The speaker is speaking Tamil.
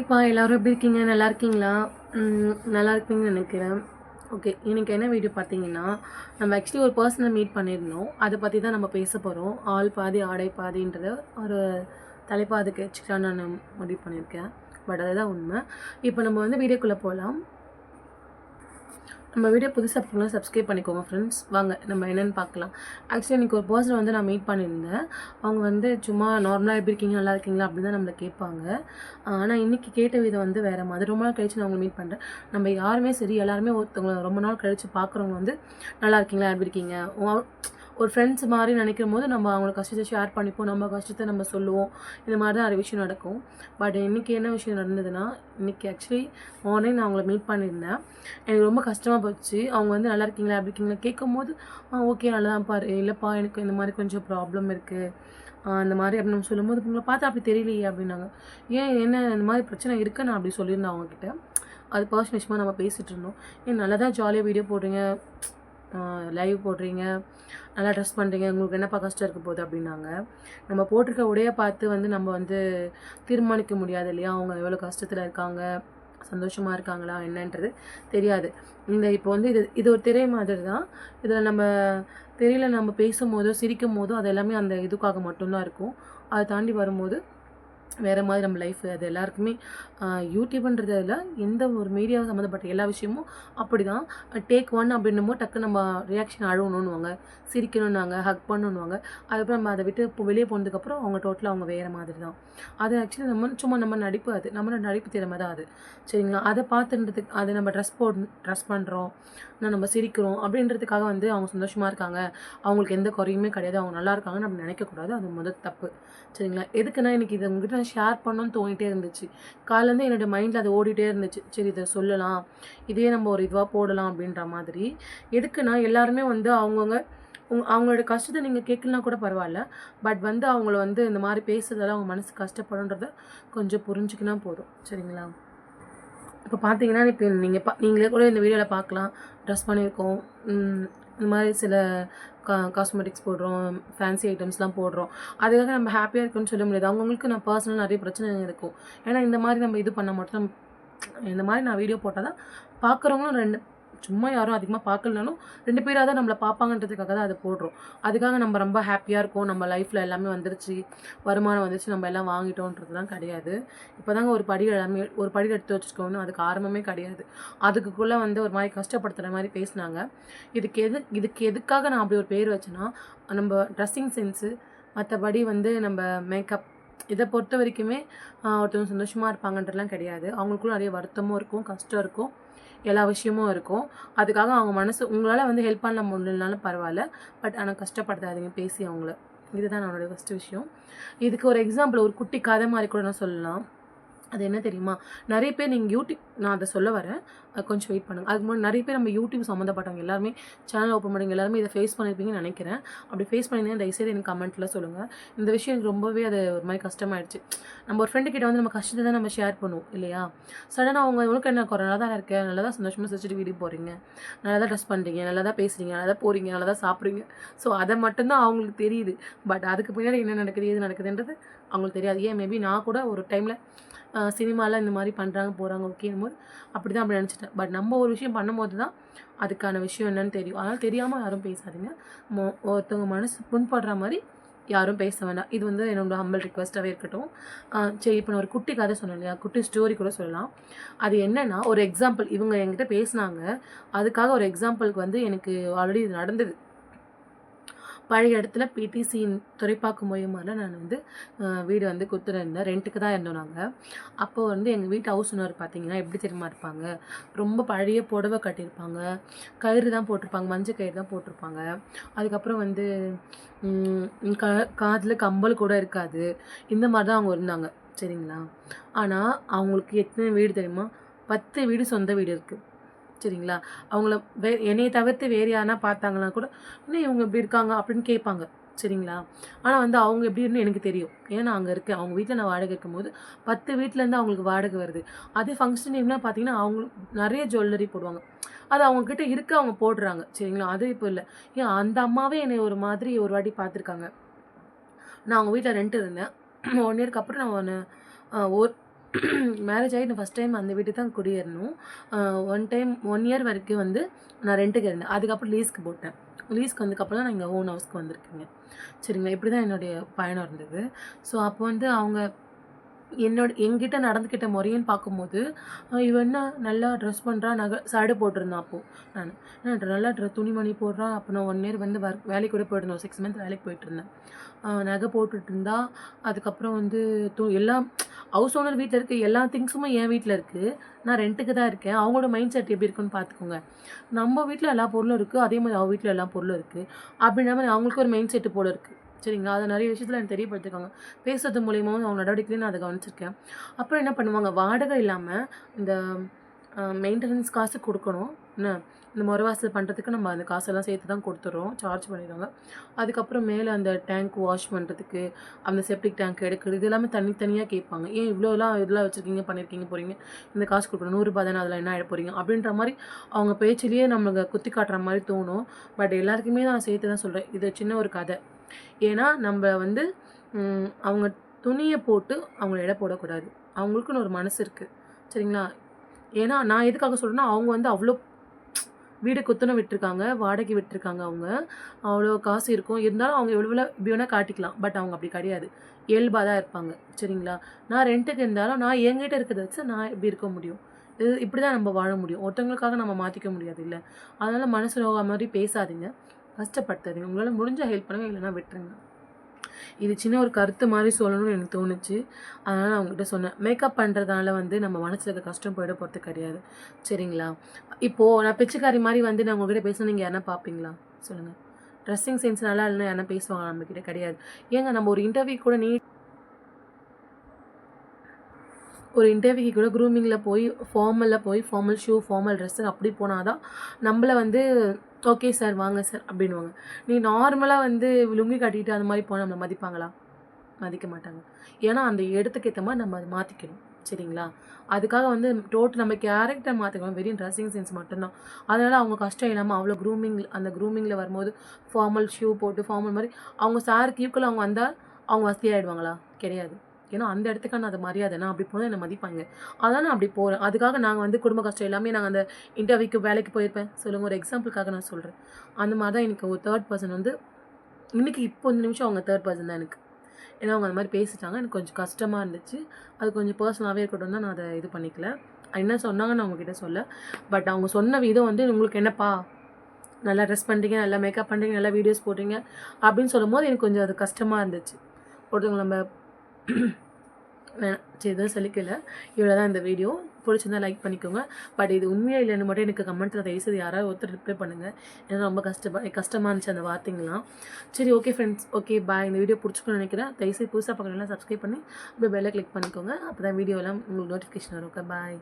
இப்போ எல்லாரும் எப்படி இருக்கீங்க? நல்லா இருக்கீங்களா? நல்லா இருப்பீங்கன்னு நினைக்கிறேன். ஓகே. இன்னைக்கு என்ன வீடியோ பார்த்தீங்கன்னா, நம்ம ஆக்சுவலி ஒரு பர்சன மீட் பண்ணியிருந்தோம். அத பத்தி தான் நம்ம பேச போறோம். ஆள் பாதி, ஆடை பாதின்றத ஒரு தலைப்பா அதுக்கு வச்சுக்கலான்னு நான் முடிவு பண்ணியிருக்கேன். பட் அதுதான் உண்மை. இப்போ நம்ம வந்து வீடியோக்குள்ள போலாம். நம்ம வீடியோ புதுசாக பார்க்கலாம் சப்ஸ்கிரைப் பண்ணிக்கோங்க ஃப்ரெண்ட்ஸ். வாங்க நம்ம என்னென்னு பார்க்கலாம். ஆக்சுவலி இன்றைக்கி ஒரு பர்சனை வந்து நான் மீட் பண்ணியிருந்தேன். அவங்க வந்து சும்மா நார்மலாக எப்படி இருக்கீங்க, நல்லா இருக்கீங்களா அப்படின்னு தான் நம்மளை கேட்பாங்க. ஆனால் இன்றைக்கி கேட்ட விதம் வந்து வேறு மாதிரி. ரொம்ப நாள் கழிச்சு நான் அவங்களை மீட் பண்ணுறேன். நம்ம யாருமே சரி எல்லாருமே ஒருத்தவங்க ரொம்ப நாள் கழித்து பார்க்குறவங்க வந்து நல்லா இருக்கீங்களா, எப்படி இருக்கீங்க, ஒரு ஃப்ரெண்ட்ஸ் மாதிரி நினைக்கும் போது நம்ம அவங்கள கஷ்டத்தை ஷேர் பண்ணிப்போம், நம்ம கஷ்டத்தை நம்ம சொல்லுவோம். இந்த மாதிரி தான் நிறைய விஷயம் நடக்கும். பட் இன்றைக்கி என்ன விஷயம் நடந்ததுன்னா, இன்றைக்கி ஆக்சுவலி மார்னிங் நான் அவங்கள மீட் பண்ணியிருந்தேன். எனக்கு ரொம்ப கஷ்டமாக போச்சு. அவங்க வந்து நல்லா இருக்கீங்களா, எப்படி இருக்கீங்களா கேட்கும்போது ஓகே நல்லா தான் பாரு, இல்லைப்பா எனக்கு இந்த மாதிரி கொஞ்சம் ப்ராப்ளம் இருக்குது அந்த மாதிரி அப்படின்னு சொல்லும்போது உங்களை பார்த்தா அப்படி தெரியலையே அப்படின்னாங்க. ஏன் என்ன இந்த மாதிரி பிரச்சனை இருக்குன்னு நான் அப்படி சொல்லியிருந்தேன் அவங்கக்கிட்ட. அது பர்சனல் விஷயமாக நம்ம பேசிகிட்டு இருந்தோம். ஏன் நல்லா தான் ஜாலியாக வீடியோ போடுறீங்க, லைவ் போடுறீங்க, நல்லா ட்ரெஸ் பண்ணுறீங்க, உங்களுக்கு என்னப்பா கஷ்டம் இருக்க போகுது அப்படின்னாங்க. நம்ம போட்டிருக்க உடைய பார்த்து வந்து நம்ம வந்து தீர்மானிக்க முடியாது இல்லையா, அவங்க எவ்வளோ கஷ்டத்தில் இருக்காங்க, சந்தோஷமாக இருக்காங்களா என்னன்றது தெரியாது. இப்போ வந்து இது ஒரு திரை மாதிரி தான். இதில் நம்ம திரையில் நம்ம பேசும்போதோ சிரிக்கும் போதோ அது எல்லாமே அந்த இதுக்காக மட்டும்தான் இருக்கும். அதை தாண்டி வரும்போது வேறு மாதிரி நம்ம லைஃப் அது எல்லாருக்குமே யூடியூப்ன்றதில் எந்த ஒரு மீடியா சம்மந்தப்பட்ட எல்லா விஷயமும் அப்படி தான். டேக் 1 அப்படின்னும்போது டக்கு நம்ம ரியாக்ஷன் அழுவணுன்னுவாங்க, சிரிக்கணுன்னாங்க, ஹக் பண்ணணுன்னுவாங்க. அதுக்கப்புறம் நம்ம அதை விட்டு இப்போ வெளியே போனதுக்கப்புறம் அவங்க டோட்டலாக அவங்க வேறு மாதிரி தான். அது ஆக்சுவலி நம்ம நடிப்பு, அது நம்மளோட நடிப்பு திறமை தான் அது. சரிங்களா? அதை பார்த்துன்றதுக்கு அதை நம்ம ட்ரெஸ் பண்ணுறோம், நம்ம சிரிக்கிறோம் அப்படின்றதுக்காக வந்து அவங்க சந்தோஷமாக இருக்காங்க, அவங்களுக்கு எந்த குறையுமே கிடையாது, அவங்க நல்லா இருக்காங்கன்னு நம்ம நினைக்கக்கூடாது. அது முதல் தப்பு. சரிங்களா? எதுக்குன்னா இன்றைக்கி இதை உங்ககிட்ட நான் ஷேர் பண்ணணும்னு தோணிகிட்டே இருந்துச்சு. காலையிலேருந்து என்னோடய மைண்டில் அது ஓடிட்டே இருந்துச்சு. சரி இதை சொல்லலாம், இதே நம்ம ஒரு இதுவாக போடலாம் அப்படின்ற மாதிரி. எதுக்குன்னா எல்லாருமே வந்து அவங்களோட கஷ்டத்தை நீங்கள் கேட்கலனா கூட பரவாயில்ல. பட் வந்து அவங்கள வந்து இந்த மாதிரி பேசுறதால அவங்க மனசு கஷ்டப்படுன்றத கொஞ்சம் புரிஞ்சுக்கினா போதும். சரிங்களா? இப்போ பார்த்தீங்கன்னா இப்போ நீங்களே கூட இந்த வீடியோவில் பார்க்கலாம். ட்ரெஸ் பண்ணியிருக்கோம், இந்த மாதிரி சில காஸ்மெட்டிக்ஸ் போடுறோம், ஃபேன்சி ஐட்டம்ஸ்லாம் போடுறோம். அதுக்காக நம்ம ஹாப்பியாக இருக்குன்னு சொல்ல முடியாது. அவங்கவுங்களுக்கு நான் பர்சனல் நிறைய பிரச்சனை இருக்கும். ஏன்னா இந்த மாதிரி நம்ம இது பண்ண மாட்டோம். இந்த மாதிரி நான் வீடியோ போட்டால் தான் பார்க்குறவங்களும் சும்மா யாரும் அதிகமாக பார்க்கலனாலும் 2 பேராக தான் நம்மளை பார்ப்பாங்கன்றதுக்காக தான் அதை போடுறோம். அதுக்காக நம்ம ரொம்ப ஹாப்பியாக இருக்கோம், நம்ம லைஃப்பில் எல்லாமே வந்துருச்சு, வருமானம் வந்துருச்சு, நம்ம எல்லாம் வாங்கிட்டோன்றதுலாம் கிடையாது. இப்போ தாங்க ஒரு படி எடுத்து வச்சுருக்கோன்னு அதுக்கு ஆரம்பமே கிடையாது. அதுக்குள்ளே வந்து ஒரு மாதிரி கஷ்டப்படுத்துகிற மாதிரி பேசினாங்க. இதுக்கு எதுக்காக நான் அப்படி ஒரு பேர் வச்சேன்னா, நம்ம ட்ரெஸ்ஸிங் சென்ஸு, மற்றபடி வந்து நம்ம மேக்கப் இதை பொறுத்த வரைக்குமே ஒருத்தவங்க சந்தோஷமாக இருப்பாங்கன்றதுலாம் கிடையாது. அவங்களுக்குள்ள நிறைய வருத்தமும் இருக்கும், கஷ்டம் இருக்கும், எல்லா விஷயமும் இருக்கும். அதுக்காக அவங்க மனசு உங்களால் வந்து ஹெல்ப் பண்ண முடியலனாலும் பரவாயில்ல. பட் ஆனால் கஷ்டப்படுத்தாதீங்க பேசி அவங்கள. இதுதான் என்னோடய ஃபஸ்ட்டு விஷயம். இதுக்கு ஒரு எக்ஸாம்பிள், ஒரு குட்டி கதை மாதிரி கூட நான் சொல்லலாம். அது என்ன தெரியுமா? நிறைய பேர் நீங்கள் நான் அதை சொல்ல வரேன், கொஞ்சம் வெயிட் பண்ணுங்கள். அதுக்கு முன்னாடி நிறைய பேர் நம்ம யூடியூப் சம்மந்தப்பட்டவங்க எல்லாருமே சேனல் ஓப்பன் பண்ணுங்க, எல்லாருமே இதை ஃபேஸ் பண்ணியிருப்பீங்கன்னு நினைக்கிறேன். அப்படி ஃபேஸ் பண்ணியிருந்தேன் தயவுசெய்து எனக்கு கமெண்ட்டில் சொல்லுங்கள். இந்த விஷயம் எனக்கு ரொம்பவே அது ஒரு மாதிரி கஷ்டமாயிடுச்சு. நம்ம ஒரு ஃப்ரெண்டு கிட்ட வந்து நம்ம கஷ்டத்தை தான் நம்ம ஷேர் பண்ணுவோம் இல்லையா? சடனாக அவங்க உனக்கு என்ன குறை, நல்லா தான் இருக்கேன், நல்லா தான் சந்தோஷமாக சிரிச்சிட்டு வீடியோ போடுறீங்க, நல்லா தான் ட்ரெஸ் பண்ணுறீங்க, நல்லா தான் பேசுகிறீங்க, நல்லா தான் போகிறீங்க, நல்லா தான் சாப்பிட்றீங்க. ஸோ அதை மட்டும்தான் அவங்களுக்கு தெரியுது. பட் அதுக்கு பின்னாடி என்ன நடக்குது, ஏது நடக்குதுன்றது அவங்களுக்கு தெரியாது. ஏன் மேபி நான் கூட ஒரு டைமில் சினிமாவில் இந்த மாதிரி பண்ணுறாங்க போகிறாங்க ஓகேங்கும்போது அப்படி நினச்சிட்டேன். பட் நம்ம ஒரு விஷயம் பண்ணும்போது தான் அதுக்கான விஷயம் என்னன்னு தெரியும். அதனால் தெரியாமல் யாரும் பேசாதீங்க. ஒருத்தவங்க மனசு புண்படுற மாதிரி யாரும் பேச வேண்டாம். இது வந்து என்னோட ஹம்பிள் ரிக்வெஸ்ட்டாகவே இருக்கட்டும். சரி, இப்போ நான் ஒரு குட்டி கதை சொன்னேன் இல்லையா, குட்டி ஸ்டோரி கூட சொல்லலாம். அது என்னென்னா, ஒரு எக்ஸாம்பிள் இவங்க என்கிட்ட பேசினாங்க, அதுக்காக ஒரு எக்ஸாம்பிளுக்கு வந்து எனக்கு ஆல்ரெடி இது நடந்தது. பழைய இடத்துல பிடிசியின் துறைப்பாக்கம் மூலியமாக நான் வந்து வீடு வந்து கொடுத்துருந்தேன். ரெண்ட்டுக்கு தான் இருந்தோம் நாங்கள். அப்போது வந்து எங்கள் வீட்டு ஹவுஸ் ஓனர் பார்த்தீங்கன்னா எப்படி தெரியுமா இருப்பாங்க, ரொம்ப பழைய புடவை கட்டியிருப்பாங்க, கயிறு தான் போட்டிருப்பாங்க, மஞ்சள் கயிறு தான் போட்டிருப்பாங்க. அதுக்கப்புறம் வந்து காதில் கம்பல் கூட இருக்காது. இந்த மாதிரி தான் அவங்க இருந்தாங்க. சரிங்களா? ஆனால் அவங்களுக்கு எத்தனை வீடு தெரியுமா? 10 வீடு சொந்த வீடு இருக்குது. சரிங்களா? அவங்கள என்னைய தவிர்த்து வேறு யாருனா பார்த்தாங்கன்னா கூட, "என்ன இவங்க இப்படி இருக்காங்க?" அப்படின்னு கேட்பாங்க. சரிங்களா? ஆனால் வந்து அவங்க எப்படின்னு எனக்கு தெரியும். ஏன்னா நான் அங்கே இருக்கேன். அவங்க வீட்டில் நான் வாடகை இருக்கும்போது 10 வீட்டிலேருந்து அவங்களுக்கு வாடகை வருது. அதே ஃபங்க்ஷன் டைம்லாம் பார்த்தீங்கன்னா, அவங்களுக்கு நிறைய ஜுவல்லரி போடுவாங்க. அது அவங்கக்கிட்ட இருக்க அவங்க போடுறாங்க. சரிங்களா? அது இப்போ இல்லை. ஏன் அந்த அம்மாவே என்னை ஒரு மாதிரி ஒரு வாட்டி பார்த்துருக்காங்க. நான் அவங்க வீட்டில் ரெண்ட் இருந்தேன். 1 இயர்க்கு அப்புறம் நான் மேரேஜ் ஆகி நான் ஃபஸ்ட் டைம் அந்த வீட்டுக்கு தான் குடியேறணும். 1 இயர் வரைக்கும் வந்து நான் ரெண்ட்டுக்கு இருந்தேன். அதுக்கப்புறம் லீஸ்க்கு போட்டேன். லீஸ்க்கு வந்ததுக்கப்புறம் தான் நான் இங்கே ஓன் ஹவுஸ்க்கு வந்திருக்கேங்க. சரிங்களா, இப்படி தான் என்னுடைய பயணம் இருந்தது. ஸோ அப்போ வந்து அவங்க என்கிட்ட நடந்துக்கிட்ட முறைன்னு பார்க்கும்போது, இவ என்ன நல்லா ட்ரெஸ் பண்ணுறா, சடை போட்டிருந்தேன் அப்போது. நல்லா துணிமணி போடுறா. அப்போ நான் 1 இயர் வந்து வேலைக்கு கூட போயிட்டுருந்தேன். 6 மந்த் வேலைக்கு போயிட்டுருந்தேன். நகை போட்டுட்டு இருந்தா. அதுக்கப்புறம் வந்து எல்லாம் ஹவுஸ் ஓனர் வீட்டில் இருக்க எல்லா திங்ஸுமே என் வீட்டில் இருக்குது. நான் ரெண்ட்டுக்கு தான் இருக்கேன். அவங்களோட மைண்ட் செட் எப்படி இருக்குன்னு பார்த்துக்கோங்க. நம்ம வீட்டில் எல்லா பொருளும் இருக்குது, அதே மாதிரி அவங்க வீட்டில் எல்லா பொருளும் இருக்குது. அப்படின்ற மாதிரி அவங்களுக்கு ஒரு மைண்ட் செட்டு போல இருக்குது. சரிங்களா, அதை நிறைய விஷயத்தில் எனக்கு தெரியப்படுத்திருக்காங்க. பேசுறது மூலியமாகவும் அவங்க நடவடிக்கையிலையும் நான் அதை கவனிச்சிருக்கேன். அப்புறம் என்ன பண்ணுவாங்க, வாடகை இல்லாமல் இந்த மெயின்டெனன்ஸ் காசு கொடுக்கணும். என்ன, இந்த மறுவாசல் பண்ணுறதுக்கு நம்ம அந்த காசெல்லாம் சேர்த்து தான் கொடுத்துட்றோம், சார்ஜ் பண்ணிடுவாங்க. அதுக்கப்புறம் மேலே அந்த டேங்க் வாஷ் பண்ணுறதுக்கு, அந்த செப்டிக் டேங்க் எடுக்கிறது, இது எல்லாமே தனித்தனியாக கேட்பாங்க. ஏன் இதெல்லாம் வச்சுருக்கீங்க, பண்ணியிருக்கீங்க, போகிறீங்க, இந்த காசு கொடுக்கணும், 100 ரூபா தானே, அதில் என்ன ஆகிட போகிறீங்க அப்படின்ற மாதிரி அவங்க பேச்சிலேயே நம்மளுக்கு குத்தி காட்டுற மாதிரி தோணும். பட் எல்லாருக்குமே நான் சேர்த்து தான் சொல்கிறேன். இது சின்ன ஒரு கதை. ஏன்னா நம்ம வந்து அவங்க துணியை போட்டு அவங்கள எடை போடக்கூடாது. அவங்களுக்குன்னு ஒரு மனசு இருக்குது. சரிங்களா, ஏன்னா நான் எதுக்காக சொல்கிறேன்னா, அவங்க வந்து அவ்வளோ வீடு குத்துன விட்டுருக்காங்க, வாடகை விட்டுருக்காங்க. அவங்க அவ்வளோ காசு இருக்கும். இருந்தாலும் அவங்க இப்படி வேணால் காட்டிக்கலாம். பட் அவங்க அப்படி கிடையாது. இயல்பாக தான் இருப்பாங்க. சரிங்களா, நான் ரெண்ட்டுக்கு இருந்தாலும் நான் என்கிட்ட இருக்கிறத வச்சு நான் இப்படி இருக்க முடியும். இப்படி தான் நம்ம வாழ முடியும். ஒருத்தவங்களுக்காக நம்ம மாற்றிக்க முடியாது இல்லை. அதனால் மனசு நோக மாதிரி பேசாதீங்க, கஷ்டப்படுத்தாதீங்க. உங்களால் முடிஞ்ச ஹெல்ப் பண்ணுங்க, இல்லைன்னா விட்டுருங்க. இது சின்ன ஒரு கருத்து மாதிரி சொல்லணும்னு எனக்கு தோணுச்சு. அதனால் நான் அவங்ககிட்ட சொன்னேன். மேக்கப் பண்ணுறதுனால வந்து நம்ம மனசில் இருக்க கஷ்டம் போயிட போகிறது கிடையாது. சரிங்களா, இப்போது நான் பிச்சைக்காரி மாதிரி வந்து நான் உங்ககிட்ட பேசணும், நீங்கள் யாருன்னா பார்ப்பீங்களா சொல்லுங்கள்? ட்ரெஸ்ஸிங் சென்ஸ் நல்லா இல்லைன்னா யாருன்னா பேசுவாங்க நம்மக்கிட்ட? கிடையாது. ஏங்க நம்ம ஒரு இன்டர்வியூ கூட க்ரூமிங்கில் போய் ஃபார்மல் ஷூ, ஃபார்மல் ட்ரெஸ்ஸு அப்படி போனால் தான் நம்மளை வந்து ஓகே சார், வாங்க சார் அப்படின்வாங்க. நீ நார்மலாக வந்து லுங்கி கட்டிட்டு அந்த மாதிரி போனால் நம்மளை மதிப்பாங்களா? மதிக்க மாட்டாங்க. ஏன்னா அந்த இடத்துக்கு ஏற்ற மாதிரி நம்ம அதை மாற்றிக்கணும். சரிங்களா, அதுக்காக வந்து நம்ம கேரக்டர் மாற்றிக்கணும், வெறும் ட்ரெஸ்ஸிங் சென்ஸ் மட்டும்தான். அதனால் அவங்க கஷ்டம் இல்லாமல் அவ்வளோ க்ரூமிங்கில் வரும்போது ஃபார்மல் ஷூ போட்டு ஃபார்மல் மாதிரி அவங்க சாருக்கு ஈக்குவலாக அவங்க வந்தால் அவங்க வசதியாகிடுவாங்களா? கிடையாது. ஏன்னா அந்த இடத்துக்கான அது மரியாதை. நான் அப்படி போனால் என்னை மதிப்பாங்க. அதான் நான் அப்படி போகிறேன். அதுக்காக நாங்கள் வந்து குடும்ப கஷ்டம் எல்லாமே நாங்கள் அந்த இன்டர்வியூக்கு வேலைக்கு போயிருப்பேன் சொல்லுங்கள். ஒரு எக்ஸாம்பிளுக்காக நான் சொல்கிறேன். அந்த மாதிரி தான் எனக்கு ஒரு தேர்ட் பர்சன் வந்து இன்றைக்கி இப்போ இந்த நிமிஷம் அவங்க தேர்ட் பர்சன் தான் எனக்கு. ஏன்னா அவங்க அந்த மாதிரி பேசிட்டாங்க. எனக்கு கொஞ்சம் கஷ்டமாக இருந்துச்சு. அது கொஞ்சம் பர்சனலாகவே இருக்கட்டும் தான் நான் அதை இது பண்ணிக்கல. என்ன சொன்னாங்கன்னு நான் அவங்ககிட்ட சொல்ல. பட் அவங்க சொன்ன விதம் வந்து, உங்களுக்கு என்னப்பா நல்லா ட்ரெஸ் பண்ணுறீங்க, நல்லா மேக்கப் பண்ணுறீங்க, நல்லா வீடியோஸ் போடுறீங்க அப்படின்னு சொல்லும்போது எனக்கு கொஞ்சம் அது கஷ்டமாக இருந்துச்சு. ஒருத்தவங்க நம்ம சரி, எதுவும் சொல்லிக்கல. இவ்வளோ தான் இந்த வீடியோ. பிடிச்சிருந்தா லைக் பண்ணிக்கோங்க. பட் இது உண்மையாக இல்லைன்னு மட்டும் எனக்கு கமெண்ட்டில் தயவுசெய்து யாராவது ஒருத்தர் ரிப்ளை பண்ணுங்கள். ஏன்னா ரொம்ப கஷ்டமாக இருந்துச்சு அந்த வார்த்தைங்களாம். சரி, ஓகே ஃப்ரெண்ட்ஸ், ஓகே பாய். இந்த வீடியோ பிடிச்சிக்கணும்னு நினைக்கிறேன். தயவுசெய்து புதுசாக பார்க்குறதுலாம் சப்ஸ்கிரைப் பண்ணி அப்படியே பெல்லை கிளிக் பண்ணிக்கோங்க. அப்போ தான் வீடியோலாம் உங்களுக்கு நோட்டிஃபிகேஷன் வரும். Okay bye.